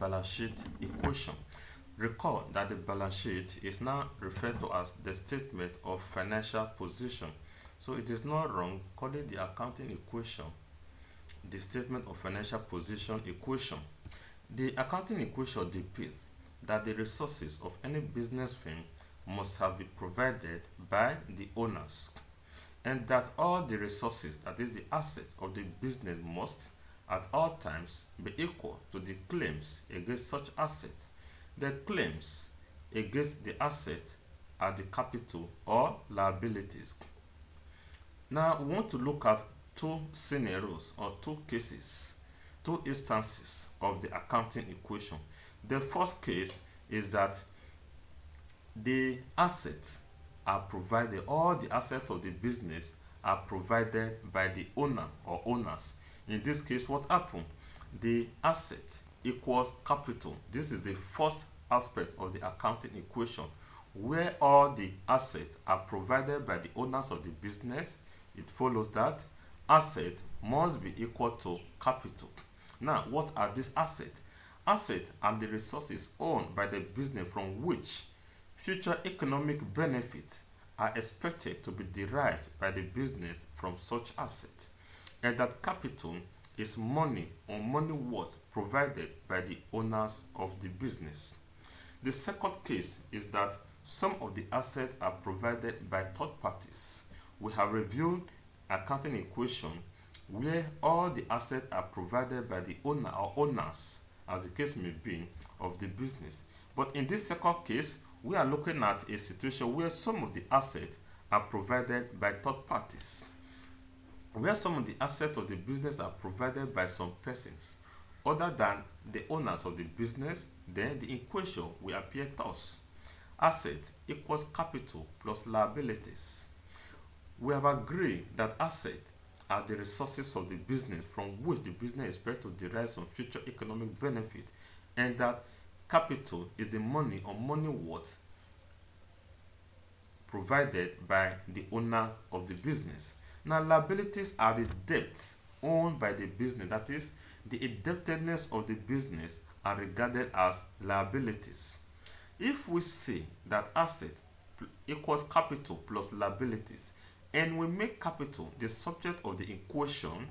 balance sheet equation. Recall that the balance sheet is now referred to as the statement of financial position. So it is not wrong calling the accounting equation the statement of financial position equation. The accounting equation depicts that the resources of any business firm must have been provided by the owners, and that all the resources, that is the assets of the business, must at all times be equal to the claims against such assets. The claims against the asset are the capital or liabilities. Now we want to look at two scenarios or two cases, two instances of the accounting equation. The first case is that the assets are provided, all the assets of the business are provided by the owner or owners. In this case, what happened? The asset equals capital. This is the first aspect of the accounting equation, where all the assets are provided by the owners of the business. It follows that assets must be equal to capital. Now, what are these assets? Assets are the resources owned by the business from which future economic benefits are expected to be derived by the business from such assets, and that capital is money or money worth provided by the owners of the business. The second case is that some of the assets are provided by third parties. We have reviewed accounting equation where all the assets are provided by the owner or owners, as the case may be, of the business. But in this second case, we are looking at a situation where some of the assets are provided by third parties, where some of the assets of the business are provided by some persons other than the owners of the business. Then the equation will appear thus: asset equals capital plus liabilities. We have agreed that assets are the resources of the business from which the business is expected to derive some future economic benefit, and that capital is the money or money worth provided by the owner of the business. Now, liabilities are the debts owned by the business, that is, the indebtedness of the business are regarded as liabilities. If we say that asset equals capital plus liabilities, and we make capital the subject of the equation,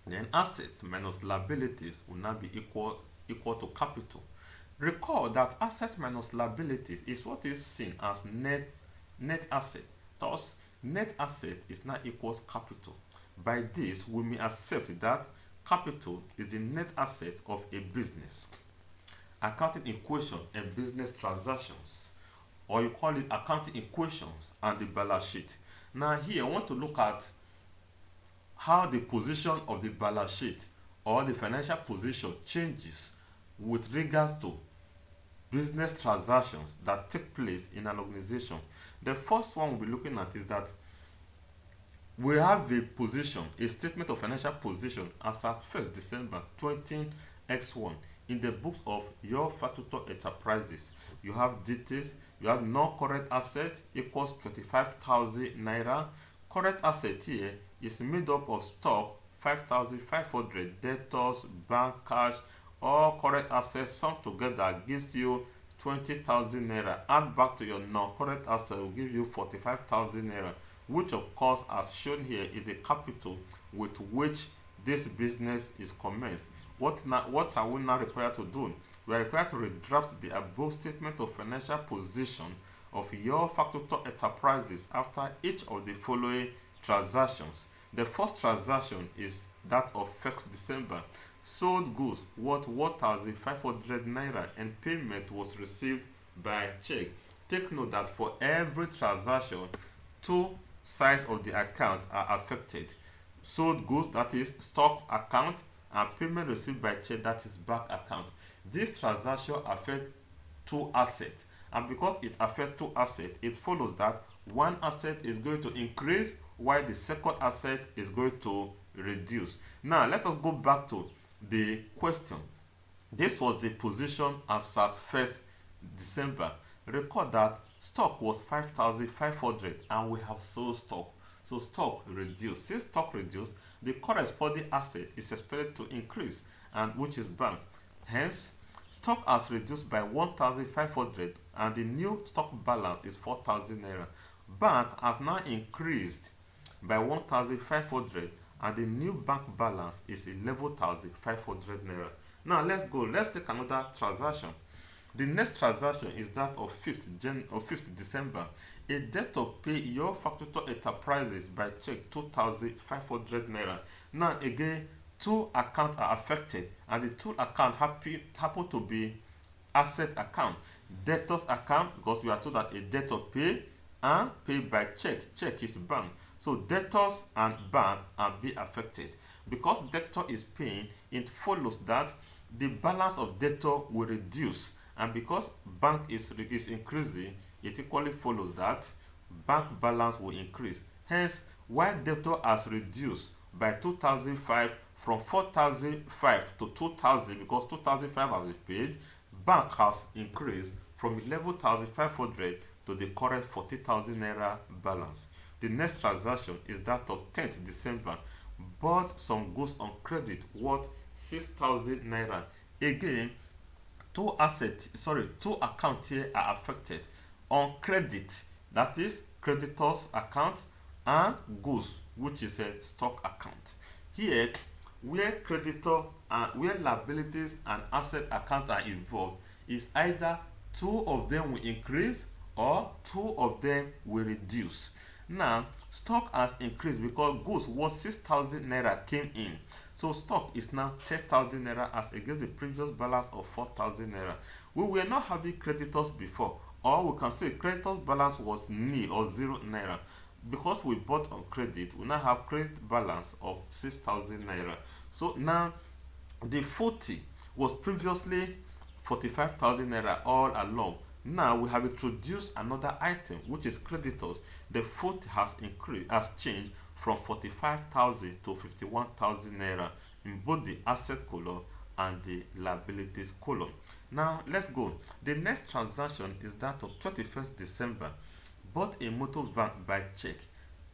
then assets minus liabilities will now be equal to capital. Recall that asset minus liabilities is what is seen as net asset. Thus, net asset is now equals capital. By this, we may accept that capital is the net asset of a business. Accounting equation and business transactions, or you call it accounting equations and the balance sheet. Now here I want to look at how the position of the balance sheet or the financial position changes with regards to business transactions that take place in an organization. The first one we'll be looking at is that we have a position, a statement of financial position as at 1st December 20x1 in the books of your statutory enterprises. You have details. You have non-current asset equals 25,000 naira. Current asset here is made up of stock 5,500, debtors, bank cash. All current assets summed together gives you 20,000 naira. Add back to your non-current asset will give you 45,000 naira, which of course, as shown here, is a capital with which this business is commenced. What are we now required to do? We are required to redraft the above statement of financial position of your statutory enterprises after each of the following transactions. The first transaction is that of 1st December. Sold goods worth 1,500 naira and payment was received by check. Take note that for every transaction, two sides of the account are affected. Sold goods, that is stock account, and payment received by check, that is bank account. This transaction affects two assets, and because it affects two assets, it follows that one asset is going to increase while the second asset is going to reduce. Now let us go back to the question. This was the position as at 1st December. Record that stock was 5,500 and we have sold stock. So stock reduced. Since stock reduced, the corresponding asset is expected to increase, and which is bank. Hence, Stock has reduced by 1,500 and the new stock balance is 4,000 naira. Bank has now increased by 1,500 and the new bank balance is 11,500 naira. Now let's go. Let's take another transaction. The next transaction is that of 5th December. A debt of pay your factory enterprises by check 2,500 naira. Now again, two accounts are affected and the two accounts happen to be asset account, debtors account, because we are told that a debt of pay and pay by check. Check is bank. So debtors and bank are be affected. Because debtor is paying, it follows that the balance of debtor will reduce, and because bank is increasing, it equally follows that bank balance will increase. Hence, while debtor has reduced by 2,005 from 4,005 to 2,000, because 2,005 has been paid, bank has increased from 11,500 to the current 40,000 naira balance. The next transaction is that of 10th December. Bought some goods on credit worth 6,000 naira. Again, two accounts here are affected. On credit, that is creditors account, and goods, which is a stock account. Here, where creditor and where liabilities and asset account are involved, is either two of them will increase or two of them will reduce. Now, stock has increased because goods worth 6,000 naira came in. So stock is now 10,000 naira as against the previous balance of 4,000 naira. We were not having creditors before, or we can say creditors balance was nil or 0 naira. Because we bought on credit, we now have credit balance of 6,000 naira. So now the 40 was previously 45,000 naira all along. Now we have introduced another item, which is creditors. The 40 has changed from 45,000 to 51,000 naira in both the asset column and the liabilities column. Now let's go. The next transaction is that of 21st December. Bought a motor van by check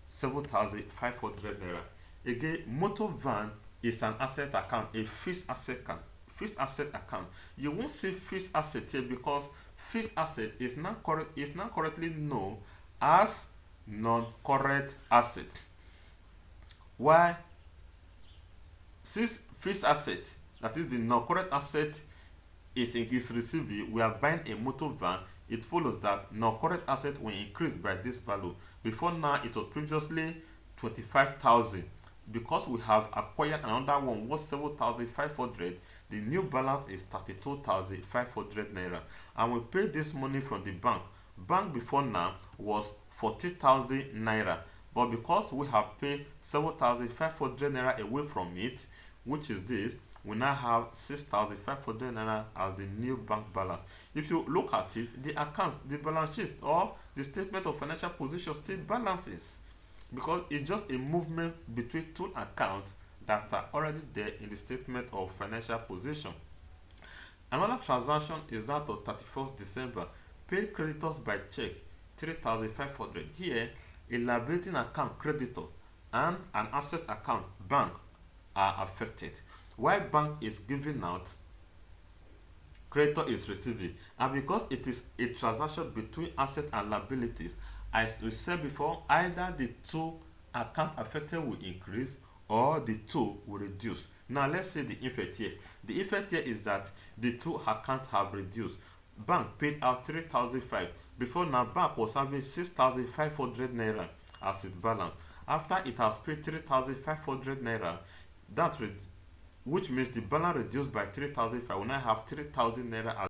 7,500 naira. Again, motor van is an asset account, a fixed asset account. Fixed asset account. You won't see fixed asset here because fixed asset is now correctly known as non-current asset. Why? Since fixed asset, that is the non-current asset, is receiving, we are buying a motor van, it follows that non-current asset will increase by this value. Before now, it was previously 25,000. Because we have acquired another one worth 7,500, the new balance is 32,500 naira, and we paid this money from the bank. Bank before now was 40,000 naira, but because we have paid 7,500 naira away from it, which is this, we now have 6,500 naira as the new bank balance. If you look at it, the accounts, the balance sheet or the statement of financial position still balances, because it's just a movement between two accounts that are already there in the statement of financial position. Another transaction is that of 31st December. Pay creditors by check 3,500. Here, a liability account creditor and an asset account bank are affected. While bank is giving out, creditor is receiving, and because it is a transaction between assets and liabilities, as we said before, either the two accounts affected will increase or the two will reduce. Now let's say the effect here. The effect here is that the two accounts have reduced. Bank paid out 3,500. Before now, bank was having 6,500 naira as its balance. After it has paid 3,500 naira, which means the balance reduced by 3,500. We now have 3,000 naira as